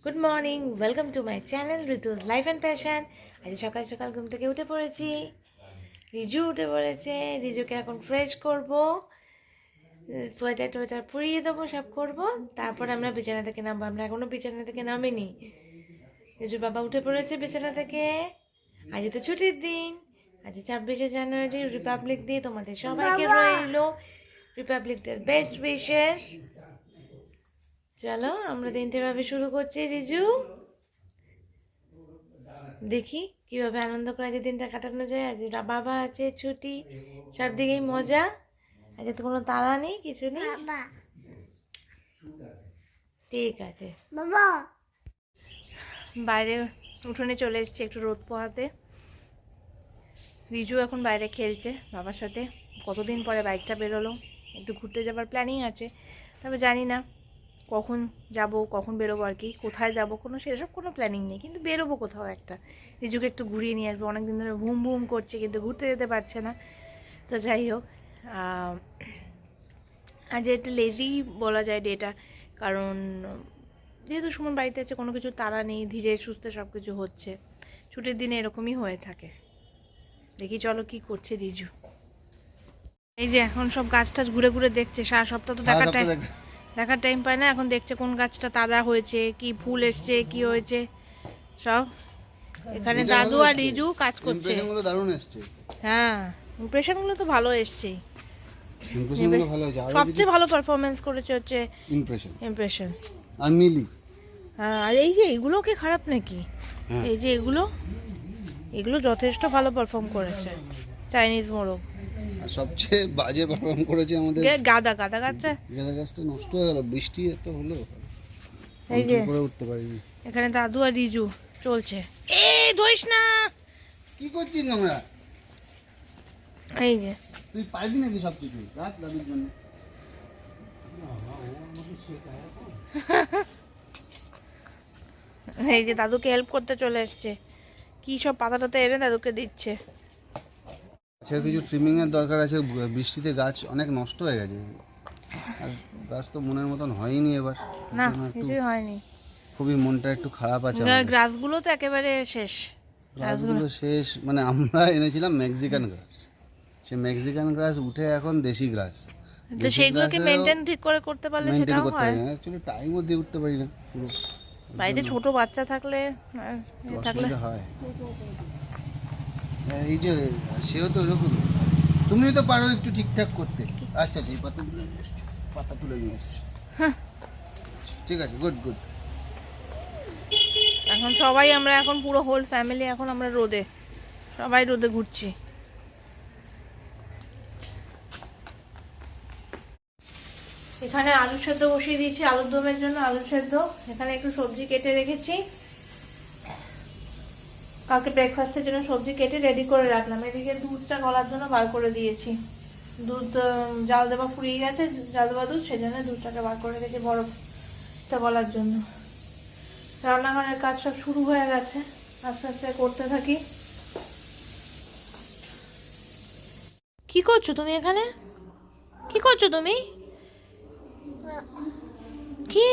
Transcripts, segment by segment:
Good morning, welcome to my channel Rituz life and passion. আজ সকাল সকাল ঘুম থেকে উঠে পড়েছি, রিজু উঠে পড়েছে। রিজুকে এখন ফ্রেশ করব, সোয়েটার টোয়েটার পরিয়ে দেবো, সব করবো। তারপর আমরা বিছানা থেকে নামবো। আমরা এখনো বিছানা থেকে নামিনি। রিজুর বাবা উঠে পড়েছে বিছানা থেকে। আজ তো ছুটির দিন, আজ 26শে জানুয়ারি, রিপাবলিক ডে। তোমাদের সবাইকে রইলো রিপাবলিক ডে বেস্ট উইশেস। চলো আমরা দিনটা ভাবে শুরু করছি। রিজু, দেখি কিভাবে আনন্দ করে আজ দিনটা কাটানো যায়। আজ বাবা আছে, ছুটি, সব দিকেই মজা। আজ তো কোনো তাড়া নেই, কিছু নেই। ঠিক আছে বাবা। বাইরে উঠোনে চলে এসেছি একটু রোদ পোহাতে। রিজু এখন বাইরে খেলছে বাবার সাথে। কতদিন পরে বাইকটা বেরোলো, একটু ঘুরতে যাবার প্ল্যানিং আছে, তবে জানি না কখন যাব, কখন বেরোবো আর কি। কোথায় যাব সেসব কোনো প্ল্যানিং নেই, কিন্তু বেরোবো কোথাও একটা। রিজুকে একটু ঘুরিয়ে নিয়ে আসবো। অনেকদিন ধরে ভুম ভুম করছে, কিন্তু ঘুরতে যেতে পারছে না। তো যাই হোক, আজ একটু লেজি বলা যায় ডেটা, কারণ যেহেতু সুমন বাড়িতে আছে, কোনো কিছু তাড়া নেই, ধীরে সুস্থে সব কিছু হচ্ছে। ছুটির দিনে এরকমই হয়ে থাকে। দেখি চলো কি করছে রিজু। এই যে এখন সব গাছ টাছ ঘুরে ঘুরে দেখছে। সারা সপ্তাহ তো দেখার টাইম পায় না। এখন দেখছে কোন গাছটা তাজা হয়েছে, কি ফুল এসছে, কি হয়েছে সব। এখানে দাদু আর রিজু কাজ করছে। হ্যাঁ, ইমপ্রেশনগুলো তো ভালো এসছেই। সবচেয়ে ভালো পারফরমেন্স করেছে হচ্ছে ইমপ্রেশন আর মিলি। হ্যাঁ, আর এই যে এগুলো কি খারাপ নাকি? এই যে এগুলো যথেষ্ট ভালো পারফর্ম করেছে। চাইনিজ মোরগ। আর সবচেয়ে বাজে পারফর্ম করেছে আমাদের গাদা গাছটা নষ্ট হয়ে গেল, বৃষ্টি এত হলো। এই যে করে উঠতে পারিনি। এখানে দাদু আর রিজু চলছে। এই ধরিস না, কি করছিস নোংরা? এই যে তুই পারবি নাকি সব কিছু? রাখ দাদুর জন্য। এই যে দাদুকে হেল্প করতে চলে এসছে, কি সব পাতা টাতা এনে দাদুকে দিচ্ছে। গাছের কিছু ট্রিমিং এর দরকার আছে, বৃষ্টিতে গাছ অনেক নষ্ট হয়ে গেছে। আর গাছ তো মনের মতন হয়নি এবার, না কিছুই হয়নি। খুবই মনটা একটু খারাপ আছে। গ্রাসগুলো তো একেবারে শেষ। গ্রাসগুলো শেষ, মানে আমরা এনেছিলাম মেক্সিকান গ্রাস, সে মেক্সিকান গ্রাস উঠে এখন দেশি গ্রাস। তো সেইগুলোকে মেইনটেইন ঠিক করে করতে পারলে সেটাও হয়। অ্যাকচুয়ালি টাইমও দিয়ে উঠতে পারি না পুরো, বাড়িতে ছোট বাচ্চা থাকলে হয়। এই যে সেও তো এরকম, তুমিও তো পারো একটু ঠিকঠাক করতে। আচ্ছা আচ্ছা, এই পাতা তুলে নিয়ে এসছো। ঠিক আছে, গুড গুড। এখন সবাই আমরা এখন পুরো হোল ফ্যামিলি এখন আমরা রোদে, সবাই রোদে ঘুরছি। এখানে আলু সেদ্ধ বসিয়ে দিয়েছি আলুর দমের জন্য। আলু সেদ্ধ, এখানে একটু সবজি কেটে রেখেছি, কালকে ব্রেকফাস্টের জন্য সবজি কেটে রেডি করে রাখলাম। এদিকে দুধটা গলার জন্য বার করে দিয়েছি। দুধ জাল দেওয়া ফুরিয়ে গেছে, জাল দেওয়া দুধ, সেজন্য দুধটাকে বার করে রেখেছি বরফটা গলার জন্য। রান্নাঘরের কাজ সব শুরু হয়ে গেছে, আস্তে আস্তে করতে থাকি। কি করছো তুমি এখানে? কি করছো তুমি? কি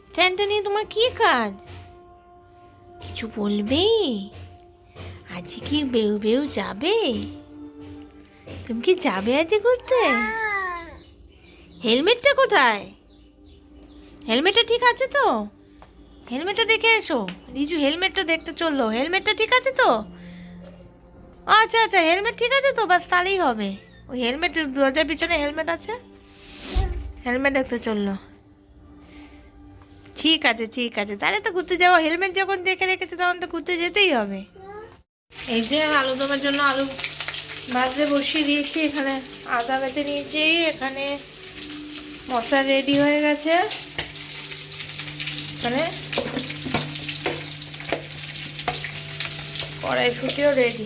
স্ট্যান্ডটা নিয়ে তোমার কি কাজ? কিছু বলবে? আজ কি বেউ বেউ যাবে? তুমি কি যাবে আজ ঘুরতে? হেলমেটটা কোথায়? হেলমেটটা ঠিক আছে তো? হেলমেটটা দেখে এসো। রিজু হেলমেটটা দেখতে চললো, হেলমেটটা ঠিক আছে তো? আচ্ছা আচ্ছা, হেলমেট ঠিক আছে তো, বাস তাহলেই হবে। ওই হেলমেট দরজার পিছনে হেলমেট আছে, হেলমেট দেখতে চললো। ঠিক আছে ঠিক আছে, তাহলে তো ঘুরতে যাবো। হেলমেট যখন দেখে রেখেছে তখন তো ঘুরতে যেতেই হবে। এই যে আলু দমের জন্য আলু ভাজতে বসিয়ে দিয়েছি। এখানে আদা বেটে নিয়েছি, এখানে মশলা রেডি হয়ে গেছে, এখানে কড়াইশুঁটিও রেডি।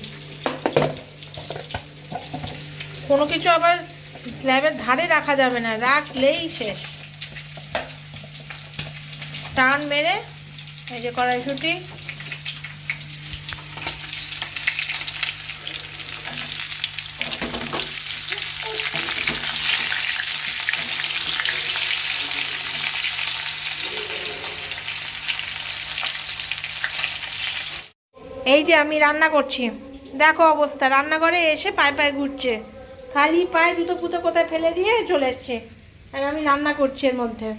কোনো কিছু আবার স্ল্যাবের ধারে রাখা যাবে না, রাখলেই শেষ, টান মেরে। এই যে কড়াইশুঁটি, এই যে আমি রান্না করছি, দেখো অবস্থা, রান্নাঘরে এসে পায়ে পায়ে ঘুরছে, খালি পায়ে জুতো পুতো কোথায় ফেলে দিয়ে চলে এসছে, আর আমি রান্না করছি এর মধ্যে।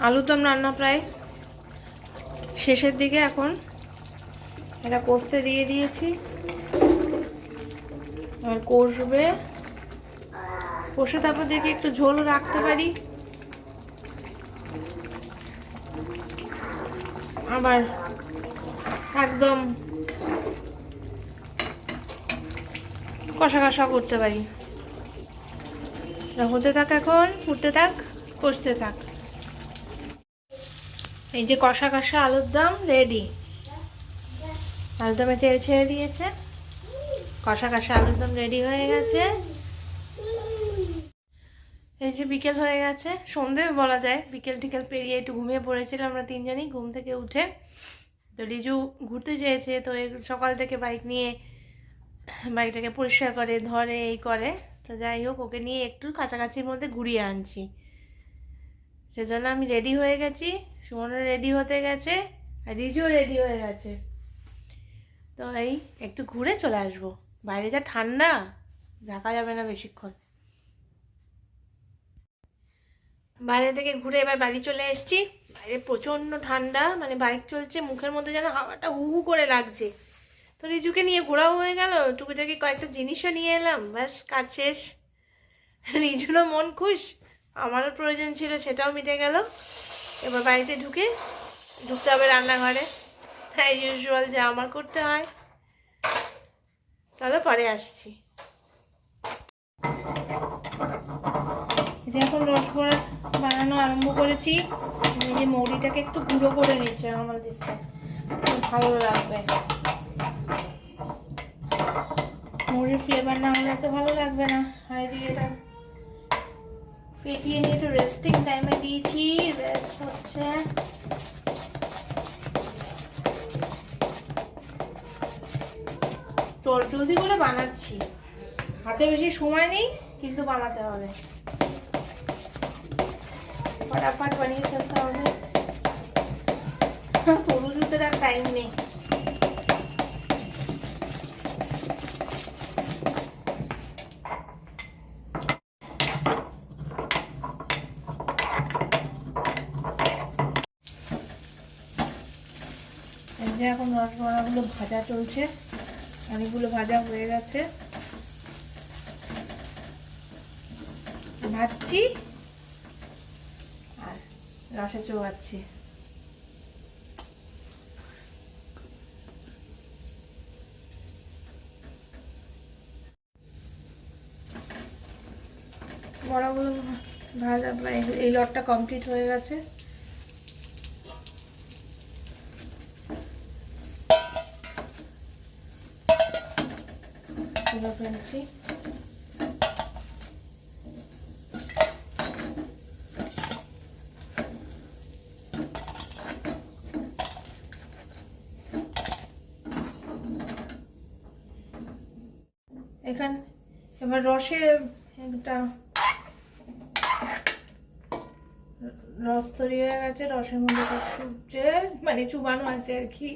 আলুদম রান্না প্রায় শেষের দিকে, এখন এটা কষতে দিয়ে দিয়েছি, আর কষবে, কষে তারপর দেখি একটু ঝোল রাখতে পারি, আবার একদম কষা কষা করতে পারি। হতে থাক, এখন ফুটতে থাক, কষতে থাক। এই যে কষা কষা আলুর দম রেডি, আলুর দমে তেল ছেড়ে দিয়েছে, কষা কষা আলুর দম রেডি হয়ে গেছে। এই যে বিকেল হয়ে গেছে, সন্ধে বলা যায়, বিকেল টিকেল পেরিয়ে একটু ঘুমিয়ে পড়েছিলাম আমরা তিনজনই। ঘুম থেকে উঠে তো রিজু ঘুরতে চেয়েছে, তো সকাল থেকে বাইক নিয়ে বাইকটাকে পরিষ্কার করে ধরে এই করে, তো যাই হোক ওকে নিয়ে একটু কাছাকাছির মধ্যে ঘুরিয়ে আনছি। সেজন্য আমি রেডি হয়ে গেছি, সুমনও রেডি হতে গেছে, আর রিজুও রেডি হয়ে গেছে। তো এই একটু ঘুরে চলে আসবো, বাইরে যা ঠান্ডা, থাকা যাবে না বেশিক্ষণ। বাইরে থেকে ঘুরে এবার বাড়ি চলে এসেছি। বাইরে প্রচণ্ড ঠান্ডা, মানে বাইক চলছে, মুখের মধ্যে যেন হাওয়াটা হু হু করে লাগছে। তো রিজুকে নিয়ে ঘোরাও হয়ে গেল, টুকিটাকি কয়েকটা জিনিসও নিয়ে এলাম, ব্যাস কাজ শেষ। রিজুরও মন খুশ, আমারও প্রয়োজন ছিল, সেটাও মিটে গেল। এবার বাড়িতে ঢুকতে হবে রান্নাঘরে, তাই ইউজুয়াল যা আমার করতে হয়। তাহলে পরে আসছি। এখন রসবড়া বানানো আরম্ভ করেছি। এই যে মৌরিটাকে একটু গুঁড়ো করে নিচ্ছে আমার দিস্তা, ভালো লাগবে। মৌরির ফ্লেভার না হলে এত ভালো লাগবে না। আর এদিকে এটা ফেটিয়ে নিয়ে একটু রেস্টিং টাইমে দিয়েছি, রেস্ট হচ্ছে। জলদি করে বানাচ্ছি, হাতে বেশি সময় নেই, কিন্তু বানাতে হবে, ফটাফট বানিয়ে ফেলতে হবে। তরু জুতের আর টাইম নেই। এখন রসবড়াগুলো ভাজা চলছে, অনেকগুলো ভাজা হয়ে গেছে, ভাজছি আর রসে চোবাচ্ছি। বড়াগুলো ভাজা, এই লটটা কমপ্লিট হয়ে গেছে। ফেলছি, এখানে এবার রসে একটা রস তৈরি হয়ে গেছে, রসের মধ্যে চুপছে, মানে চুবানো আছে আর কি,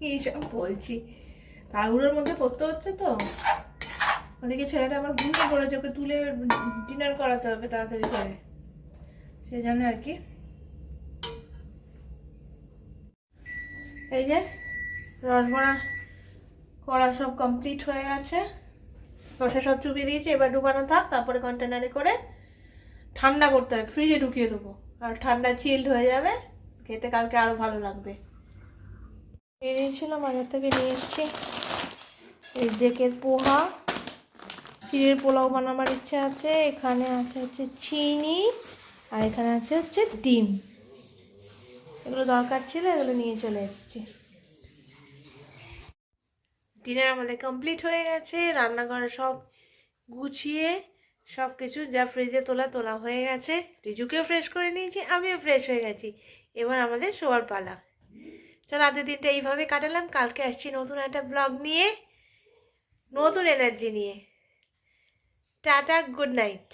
এইসব বলছি, তাড়াহুড়োর মধ্যে করতে হচ্ছে। তো ওদিকে ছেলেটা আমার ঘুমিয়ে পড়েছে, ওকে তুলে ডিনার করাতে হবে তাড়াতাড়ি করে, সেই জন্য আর কি। এই যে রসবড়া করা সব কমপ্লিট হয়ে গেছে, রসে সব চুপিয়ে দিয়েছি, এবার ডুবানো থাক, তারপরে কন্টেনারে করে ঠান্ডা করতে হবে, ফ্রিজে ঢুকিয়ে দেবো, আর ঠান্ডা চিল্ড হয়ে যাবে, খেতে কালকে আরও ভালো লাগবে। বেরিয়েছিলাম, বাজার থেকে নিয়ে এসছি এই ডেকের পোহা, চিড়ের পোলাও বানাবার ইচ্ছা আছে। এখানে আছে হচ্ছে চিনি, আর এখানে আছে হচ্ছে ডিম, এগুলো দরকার ছিল, এগুলো নিয়ে চলে এসেছি। ডিনার আমাদের কমপ্লিট হয়ে গেছে, রান্নাঘরে সব গুছিয়ে সব কিছু যা ফ্রিজে তোলা হয়ে গেছে, রিজুকেও ফ্রেশ করে নিয়েছি, আমিও ফ্রেশ হয়ে গেছি। এবার আমাদের শোয়ার পালা। চলো আজকের দিনটা এইভাবে কাটালাম, কালকে আসছি নতুন একটা ব্লগ নিয়ে। নতুন এনার্জি নিয়ে। Tata, good night.